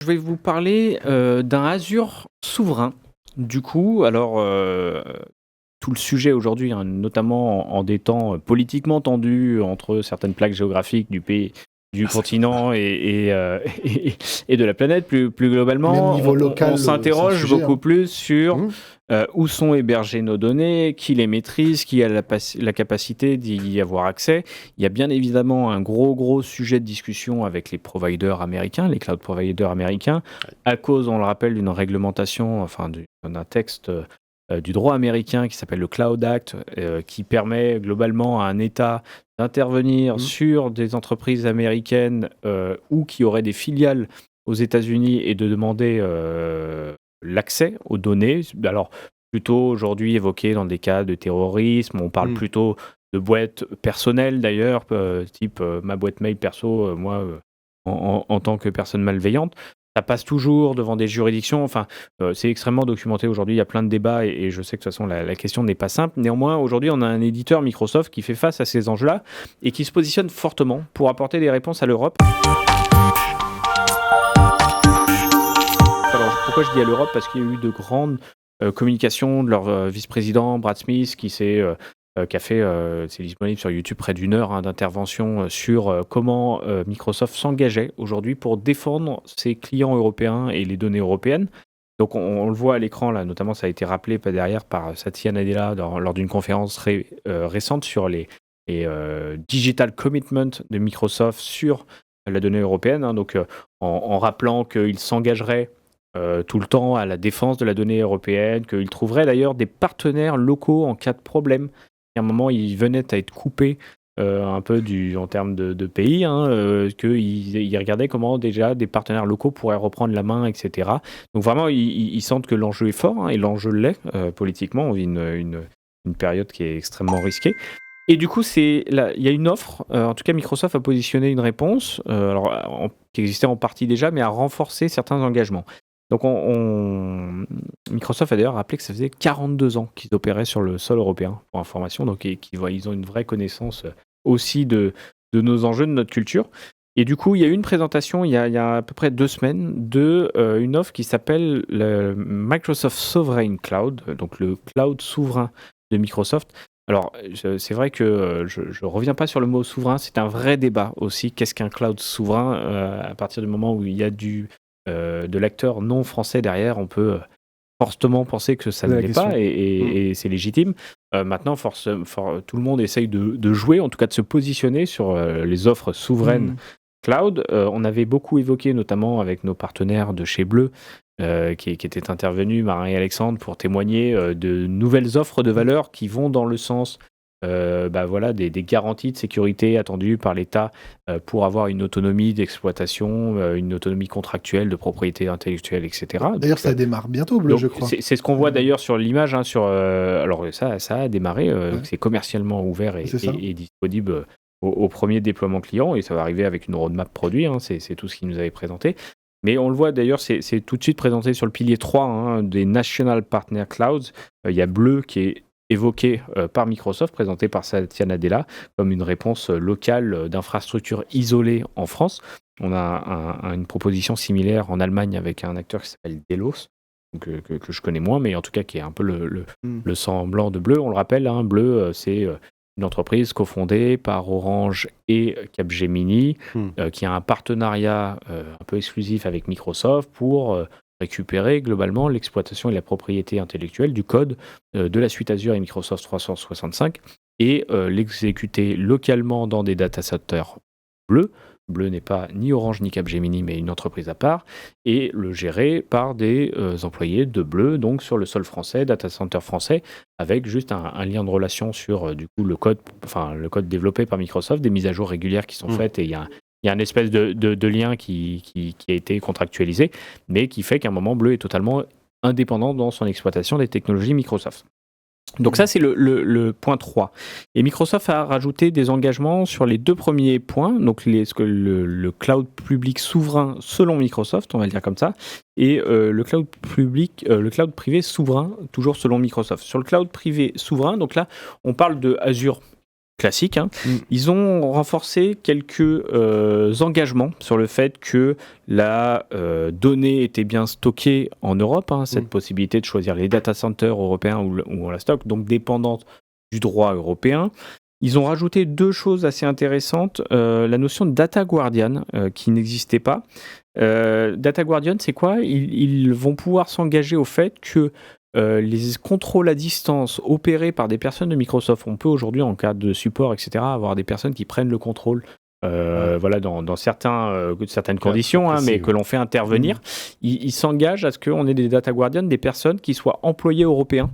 Je vais vous parler d'un Azure souverain. Du coup, alors tout le sujet aujourd'hui, hein, notamment en des temps politiquement tendus entre certaines plaques géographiques du pays, du Ah, c'est vrai. continent et de la planète, plus Même globalement, niveau on local, c'est un s'interroge sujet, beaucoup hein. plus sur Mmh. où sont hébergées nos données, qui les maîtrise, qui a la capacité d'y avoir accès. Il y a bien évidemment un gros sujet de discussion avec les providers américains, les cloud providers américains, à cause, on le rappelle, d'une réglementation, enfin d'un texte du droit américain qui s'appelle le Cloud Act, qui permet globalement à un État d'intervenir Mmh. sur des entreprises américaines ou qui auraient des filiales aux États-Unis et de demander l'accès aux données. Alors, plutôt aujourd'hui évoqué dans des cas de terrorisme, on parle Mmh. plutôt de boîtes personnelles d'ailleurs, type ma boîte mail perso, moi, en tant que personne malveillante. Ça passe toujours devant des juridictions, enfin, c'est extrêmement documenté aujourd'hui, il y a plein de débats et je sais que de toute façon la question n'est pas simple. Néanmoins, aujourd'hui, on a un éditeur, Microsoft, qui fait face à ces enjeux-là et qui se positionne fortement pour apporter des réponses à l'Europe. Alors, pourquoi je dis à l'Europe? Parce qu'il y a eu de grandes communications de leur vice-président, Brad Smith, qui a fait, c'est disponible sur YouTube, près d'une heure d'intervention sur comment Microsoft s'engageait aujourd'hui pour défendre ses clients européens et les données européennes. Donc, on le voit à l'écran, là, notamment, ça a été rappelé derrière par Satya Nadella lors d'une conférence récente sur les digital commitments de Microsoft sur la donnée européenne, hein. Donc, en rappelant qu'il s'engagerait tout le temps à la défense de la donnée européenne, qu'il trouverait d'ailleurs des partenaires locaux en cas de problème. À un moment, il venait à être coupé un peu en termes de pays, hein, qu'il regardait comment déjà des partenaires locaux pourraient reprendre la main, etc. Donc vraiment, ils sentent que l'enjeu est fort, hein, et l'enjeu l'est politiquement. On vit une période qui est extrêmement risquée. Et du coup, il y a une offre. En tout cas, Microsoft a positionné une réponse, qui existait en partie déjà, mais a renforcé certains engagements. Donc, Microsoft a d'ailleurs rappelé que ça faisait 42 ans qu'ils opéraient sur le sol européen, pour information. Donc, ils ont une vraie connaissance aussi de nos enjeux, de notre culture. Et du coup, il y a eu une présentation il y a à peu près 2 semaines de une offre qui s'appelle le Microsoft Sovereign Cloud, donc le cloud souverain de Microsoft. Alors, c'est vrai que je ne reviens pas sur le mot souverain, c'est un vrai débat aussi. Qu'est-ce qu'un cloud souverain? À partir du moment où il y a de l'acteur non français derrière, on peut fortement penser que ça Poser ne la l'est pas question. Mmh. et c'est légitime. Maintenant, tout le monde essaye de jouer, en tout cas de se positionner sur les offres souveraines Mmh. cloud. On avait beaucoup évoqué, notamment avec nos partenaires de chez Bleu, qui étaient intervenus, Marie et Alexandre, pour témoigner de nouvelles offres de valeur qui vont dans le sens voilà, des garanties de sécurité attendues par l'État pour avoir une autonomie d'exploitation, une autonomie contractuelle de propriété intellectuelle, etc. D'ailleurs, ça démarre bientôt, Bleu, je crois. C'est ce qu'on voit d'ailleurs sur l'image, hein, alors ça a démarré, Ouais, c'est commercialement ouvert c'est ça. et disponible au premier déploiement client, et ça va arriver avec une roadmap produit, hein, c'est tout ce qu'ils nous avaient présenté. Mais on le voit d'ailleurs, c'est tout de suite présenté sur le pilier 3 hein, des National Partner Clouds. Il y a Bleu qui est évoqué par Microsoft, présenté par Satya Nadella, comme une réponse locale d'infrastructures isolées en France. On a une proposition similaire en Allemagne avec un acteur qui s'appelle Delos, que je connais moins, mais en tout cas qui est un peu Mmh. le semblant de Bleu. On le rappelle, hein, Bleu, c'est une entreprise cofondée par Orange et Capgemini, Mmh. qui a un partenariat un peu exclusif avec Microsoft pour récupérer globalement l'exploitation et la propriété intellectuelle du code de la suite Azure et Microsoft 365 et l'exécuter localement dans des data centers Bleu. Bleu n'est pas ni Orange ni Capgemini, mais une entreprise à part, et le gérer par des employés de Bleu, donc sur le sol français, data center français, avec juste un lien de relation sur du coup le code développé par Microsoft, des mises à jour régulières qui sont Mmh. faites, et il y a un espèce de lien qui a été contractualisé, mais qui fait qu'à un moment, Bleu est totalement indépendant dans son exploitation des technologies Microsoft. Donc ça, Mmh. c'est le point 3. Et Microsoft a rajouté des engagements sur les 2 premiers points, donc le cloud public souverain selon Microsoft, on va le dire comme ça, et le cloud privé souverain, toujours selon Microsoft. Sur le cloud privé souverain, donc là, on parle de Azure classique, hein. Ils ont renforcé quelques engagements sur le fait que la donnée était bien stockée en Europe, hein, cette possibilité de choisir les data centers européens où on la stocke, donc dépendante du droit européen. Ils ont rajouté 2 choses assez intéressantes. La notion de Data Guardian, qui n'existait pas. Data Guardian, c'est quoi ? Ils vont pouvoir s'engager au fait que les contrôles à distance opérés par des personnes de Microsoft, on peut aujourd'hui, en cas de support, etc., avoir des personnes qui prennent le contrôle voilà, dans certaines conditions, hein, mais que l'on fait intervenir. Ils s'engagent à ce qu'on ait des Data Guardian, des personnes qui soient employés européens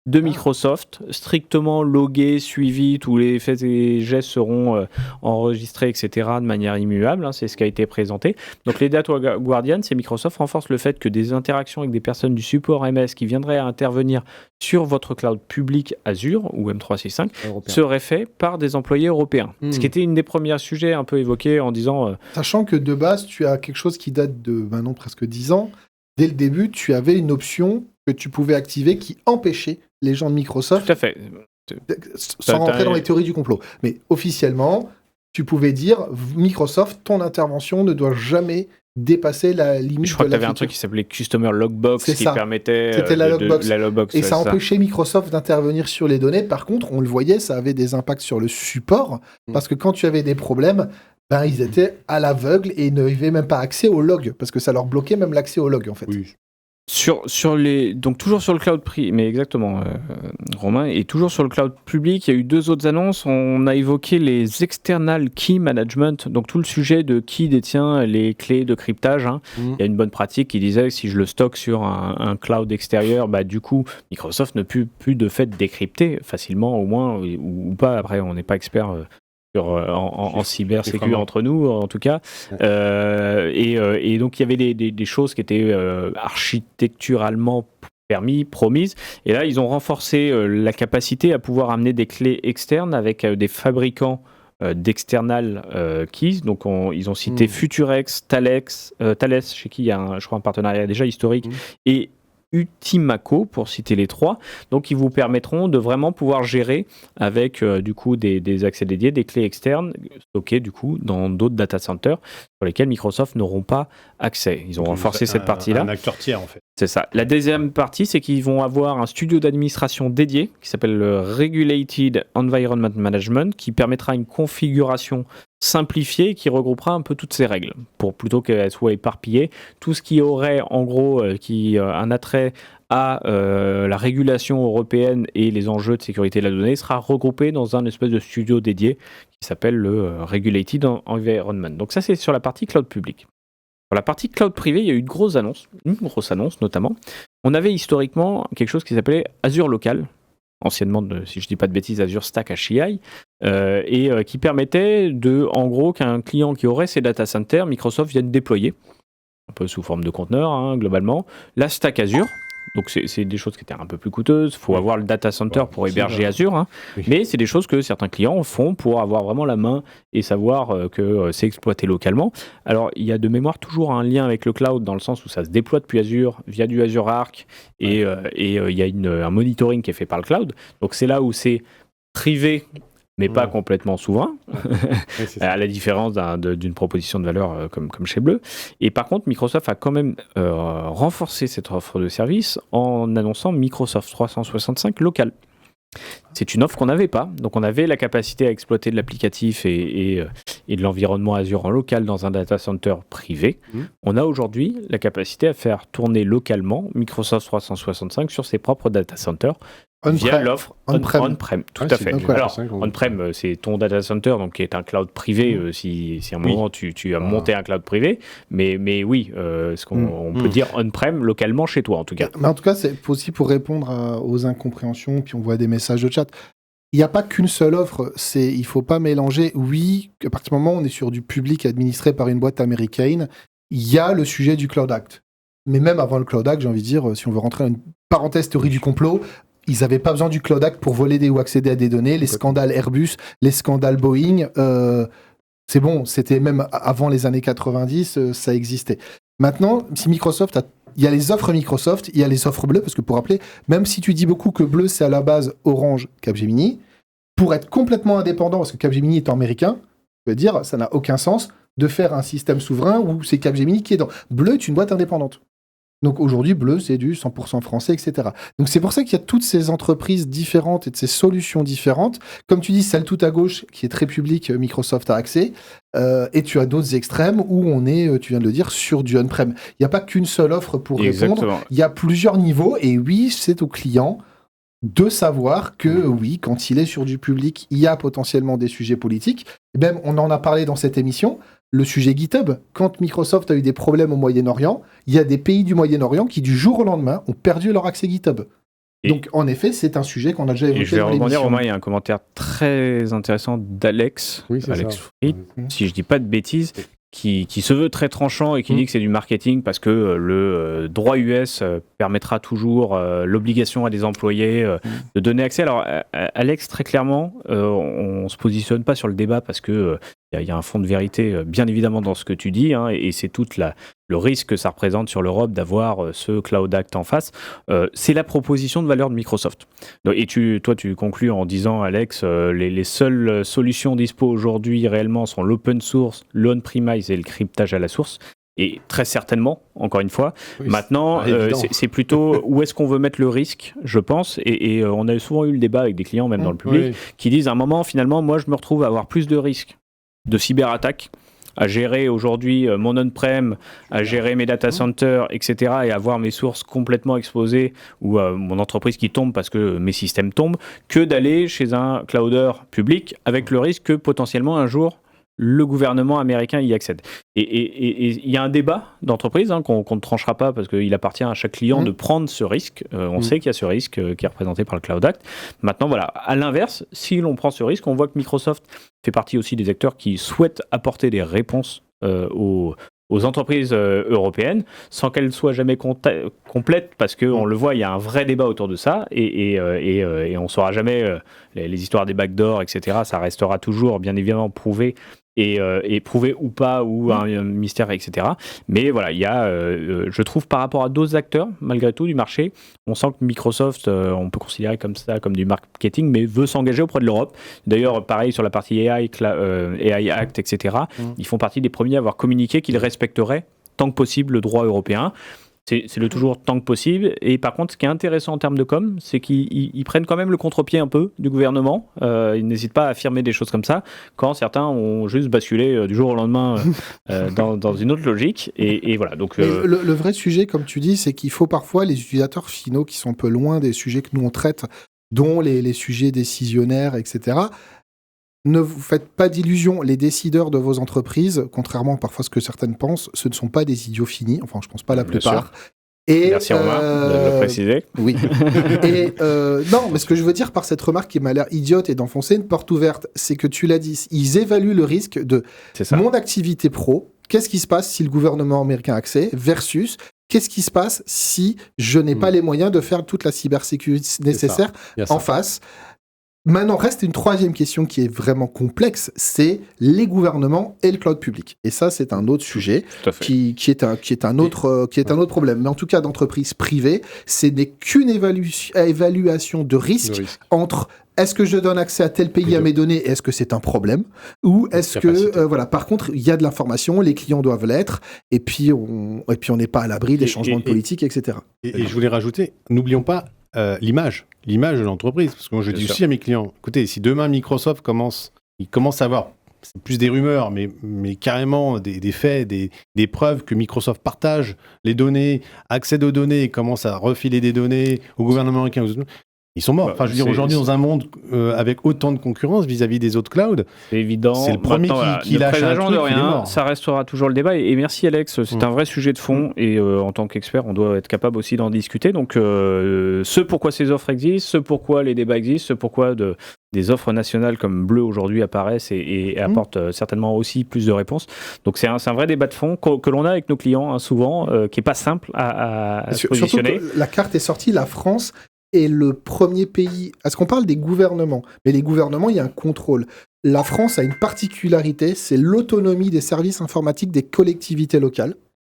de Microsoft, strictement logués, suivis, tous les faits et gestes seront enregistrés, etc., de manière immuable, hein, c'est ce qui a été présenté. Donc les Data Guardian, c'est Microsoft renforce le fait que des interactions avec des personnes du support MS qui viendraient à intervenir sur votre cloud public Azure ou M365 seraient faits par des employés européens. Ce qui était une des premiers sujets un peu évoqués en disant... Sachant que de base, tu as quelque chose qui date de maintenant presque 10 ans. Dès le début, tu avais une option que tu pouvais activer qui empêchait les gens de Microsoft, tout à fait, sans rentrer dans les théories du complot. Mais officiellement, tu pouvais dire Microsoft, ton intervention ne doit jamais dépasser la limite. Je crois que tu avais un truc qui s'appelait Customer Logbox qui permettait c'était la logbox. La logbox. Et ça empêchait Microsoft d'intervenir sur les données. Par contre, on le voyait, ça avait des impacts sur le support, parce que quand tu avais des problèmes, ils étaient à l'aveugle et n'avaient même pas accès au log, parce que ça leur bloquait même l'accès au log, en fait. Oui. Donc toujours sur le cloud privé, mais exactement, Romain, et toujours sur le cloud public, il y a eu 2 autres annonces. On a évoqué les external key management, donc tout le sujet de qui détient les clés de cryptage, hein. Il y a une bonne pratique qui disait que si je le stocke sur un cloud extérieur, du coup, Microsoft ne peut plus de fait décrypter facilement, au moins, ou pas. Après, on n'est pas expert en cybersécu entre nous, en tout cas. Et donc, il y avait des choses qui étaient architecturalement promises. Et là, ils ont renforcé la capacité à pouvoir amener des clés externes avec des fabricants d'external keys. Donc, ils ont cité Futurex, Thales, chez qui il y a, je crois, un partenariat déjà historique, et Utimaco, pour citer les 3. Donc, ils vous permettront de vraiment pouvoir gérer avec du coup des accès dédiés, des clés externes stockées du coup dans d'autres data centers sur lesquels Microsoft n'auront pas accès. Ils ont renforcé cette partie-là. Un acteur tiers, en fait. C'est ça. La deuxième partie, c'est qu'ils vont avoir un studio d'administration dédié qui s'appelle le Regulated Environment Management, qui permettra une configuration simplifiée qui regroupera un peu toutes ces règles pour plutôt qu'elles soient éparpillées. Tout ce qui aurait en gros un attrait à la régulation européenne et les enjeux de sécurité de la donnée sera regroupé dans un espèce de studio dédié qui s'appelle le Regulated Environment. Donc ça, c'est sur la partie cloud public. Pour la partie cloud privé, il y a eu une grosse annonce notamment. On avait historiquement quelque chose qui s'appelait Azure Local, anciennement, si je ne dis pas de bêtises, Azure Stack HCI, et qui permettait en gros, qu'un client qui aurait ses data centers, Microsoft vienne déployer, un peu sous forme de conteneur, hein, globalement, la Stack Azure. Donc c'est des choses qui étaient un peu plus coûteuses. Il faut avoir le data center pour héberger Azure, hein. Mais c'est des choses que certains clients font pour avoir vraiment la main et savoir que c'est exploité localement. Alors il y a de mémoire toujours un lien avec le cloud dans le sens où ça se déploie depuis Azure via du Azure Arc et il y a un monitoring qui est fait par le cloud. Donc c'est là où c'est privé mais pas complètement souverain, à la différence d'une proposition de valeur comme chez Bleu. Et par contre, Microsoft a quand même renforcé cette offre de service en annonçant Microsoft 365 local. C'est une offre qu'on n'avait pas. Donc on avait la capacité à exploiter de l'applicatif et de l'environnement Azure en local dans un data center privé. On a aujourd'hui la capacité à faire tourner localement Microsoft 365 sur ses propres data centers via l'offre on-prem. Tout à fait. Alors, on-prem, c'est ton data center, donc qui est un cloud privé, si à un moment tu as monté un cloud privé. Mais oui, on peut dire on-prem localement chez toi, en tout cas. Mais en tout cas, c'est aussi pour répondre aux incompréhensions, puis on voit des messages de chat. Il n'y a pas qu'une seule offre, il ne faut pas mélanger. Oui, à partir du moment où on est sur du public administré par une boîte américaine, il y a le sujet du Cloud Act. Mais même avant le Cloud Act, j'ai envie de dire, si on veut rentrer dans une parenthèse théorie du complot, ils n'avaient pas besoin du Cloud Act pour voler ou accéder à des données. Les scandales Airbus, les scandales Boeing, c'est bon, c'était même avant les années 90, ça existait. Maintenant, si Microsoft il y a les offres Microsoft, il y a les offres Bleu, parce que pour rappeler, même si tu dis beaucoup que Bleu, c'est à la base Orange, Capgemini, pour être complètement indépendant, parce que Capgemini étant américain, je veux dire, ça n'a aucun sens de faire un système souverain où c'est Capgemini qui est dans. Bleu est une boîte indépendante. Donc aujourd'hui, Bleu, c'est du 100% français, etc. Donc c'est pour ça qu'il y a toutes ces entreprises différentes et de ces solutions différentes. Comme tu dis, celle tout à gauche, qui est très publique, Microsoft a accès. Et tu as d'autres extrêmes où on est, tu viens de le dire, sur du on-prem. Il n'y a pas qu'une seule offre pour répondre. Il y a plusieurs niveaux. Et oui, c'est au client de savoir que oui, quand il est sur du public, il y a potentiellement des sujets politiques. Et même, on en a parlé dans cette émission. Le sujet GitHub, quand Microsoft a eu des problèmes au Moyen-Orient, il y a des pays du Moyen-Orient qui, du jour au lendemain, ont perdu leur accès GitHub. Donc, en effet, c'est un sujet qu'on a déjà évoqué dans l'émission. Je vais rebondir, Romain, il y a un commentaire très intéressant d'Alex, Alex Fried, si je ne dis pas de bêtises, qui se veut très tranchant et qui dit que c'est du marketing parce que le droit US permettra toujours l'obligation à des employés de donner accès. Alors, Alex, très clairement, on ne se positionne pas sur le débat parce que il y a un fond de vérité, bien évidemment, dans ce que tu dis, hein, et c'est tout le risque que ça représente sur l'Europe d'avoir ce Cloud Act en face. C'est la proposition de valeur de Microsoft. Et toi, tu conclus en disant, Alex, les seules solutions dispo aujourd'hui réellement sont l'open source, l'on-premise et le cryptage à la source. Et très certainement, encore une fois. Oui, maintenant, c'est plutôt où est-ce qu'on veut mettre le risque, je pense. Et on a souvent eu le débat avec des clients, même dans le public, qui disent à un moment, finalement, moi, je me retrouve à avoir plus de risques de cyberattaque, à gérer aujourd'hui mon on-prem, à gérer mes data centers, etc., et avoir mes sources complètement exposées ou mon entreprise qui tombe parce que mes systèmes tombent, que d'aller chez un clouder public avec le risque que potentiellement un jour le gouvernement américain y accède. Et il y a un débat d'entreprise qu'on ne tranchera pas parce qu'il appartient à chaque client de prendre ce risque. On sait qu'il y a ce risque qui est représenté par le Cloud Act. Maintenant, voilà, à l'inverse, si l'on prend ce risque, on voit que Microsoft fait partie aussi des acteurs qui souhaitent apporter des réponses aux entreprises européennes, sans qu'elles soient jamais complètes, parce qu'on le voit, il y a un vrai débat autour de ça, et on ne saura jamais les histoires des backdoors, etc., ça restera toujours, bien évidemment, prouvé, et prouvé ou pas, ou un mystère, etc. Mais voilà, il y a, je trouve, par rapport à d'autres acteurs, malgré tout, du marché, on sent que Microsoft, on peut considérer comme ça, comme du marketing, mais veut s'engager auprès de l'Europe. D'ailleurs, pareil sur la partie AI, AI Act, etc., ils font partie des premiers à avoir communiqué qu'ils respecteraient tant que possible le droit européen. C'est le toujours tant que possible. Et par contre, ce qui est intéressant en termes de com, c'est qu'ils prennent quand même le contre-pied un peu du gouvernement. Ils n'hésitent pas à affirmer des choses comme ça, quand certains ont juste basculé du jour au lendemain dans une autre logique. Et voilà. Donc, le vrai sujet, comme tu dis, c'est qu'il faut parfois les utilisateurs finaux qui sont un peu loin des sujets que nous on traite, dont les sujets décisionnaires, etc., ne vous faites pas d'illusions. Les décideurs de vos entreprises, contrairement parfois à ce que certaines pensent, ce ne sont pas des idiots finis. Enfin, je ne pense pas la plupart. Et, merci Romain de le préciser. Oui. Et non, mais ce que je veux dire par cette remarque qui m'a l'air idiote et d'enfoncer une porte ouverte, c'est que tu l'as dit, ils évaluent le risque de mon activité pro. Qu'est-ce qui se passe si le gouvernement américain a accès versus qu'est-ce qui se passe si je n'ai pas les moyens de faire toute la cybersécurité nécessaire en face. Maintenant, reste une troisième question qui est vraiment complexe, c'est les gouvernements et le cloud public. Et ça, c'est un autre sujet qui est un autre problème. Mais en tout cas, d'entreprise privée, ce n'est qu'une évaluation de risque entre est-ce que je donne accès à tel pays à mes données et est-ce que c'est un problème, ou est-ce que voilà. Par contre, il y a de l'information, les clients doivent l'être, et puis on n'est pas à l'abri des changements de politique, etc. Et je voulais rajouter, n'oublions pas l'image de l'entreprise, parce que moi je dis aussi à mes clients, écoutez, si demain Microsoft commence à avoir, c'est plus des rumeurs, mais carrément des faits, des preuves que Microsoft partage les données, accède aux données et commence à refiler des données au gouvernement américain, ils sont morts. Enfin, je veux dire, aujourd'hui, dans un monde avec autant de concurrence vis-à-vis des autres clouds, c'est évident. C'est le premier qui lâche un truc, de rien, ça restera toujours le débat. Et merci Alex, c'est un vrai sujet de fond. Et en tant qu'expert, on doit être capable aussi d'en discuter. Donc, ce pourquoi ces offres existent, ce pourquoi les débats existent, ce pourquoi des offres nationales comme Bleu aujourd'hui apparaissent et apportent certainement aussi plus de réponses. Donc, c'est un vrai débat de fond que l'on a avec nos clients, souvent, qui n'est pas simple à se positionner. Surtout que la carte est sortie, la France est le premier pays. Est-ce qu'on parle des gouvernements ? Mais les gouvernements, il y a un contrôle. La France a une particularité, c'est l'autonomie des services informatiques des collectivités locales.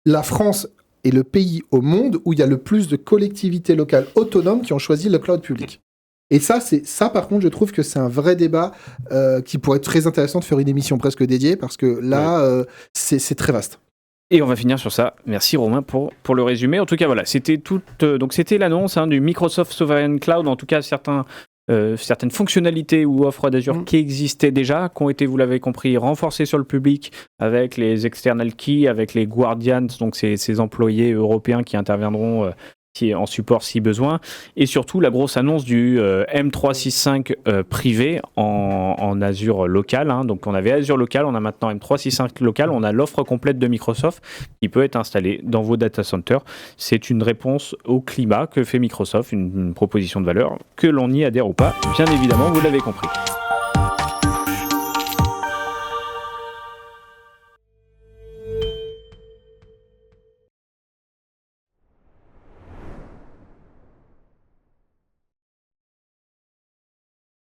La France est le pays au monde où il y a le plus de collectivités locales autonomes qui ont choisi le cloud public. Et ça, par contre, je trouve que c'est un vrai débat qui pourrait être très intéressant de faire une émission presque dédiée, parce que là, c'est très vaste. Et on va finir sur ça. Merci Romain pour le résumé. En tout cas, voilà, c'était l'annonce du Microsoft Sovereign Cloud, en tout cas certaines fonctionnalités ou offres d'Azure qui existaient déjà, qui ont été, vous l'avez compris, renforcées sur le public avec les external keys, avec les guardians, donc ces employés européens qui interviendront en support si besoin, et surtout la grosse annonce du M365 privé en Azure local. Donc on avait Azure local, on a maintenant M365 local, on a l'offre complète de Microsoft qui peut être installée dans vos data centers. C'est une réponse au climat que fait Microsoft, une proposition de valeur, que l'on y adhère ou pas, bien évidemment, vous l'avez compris.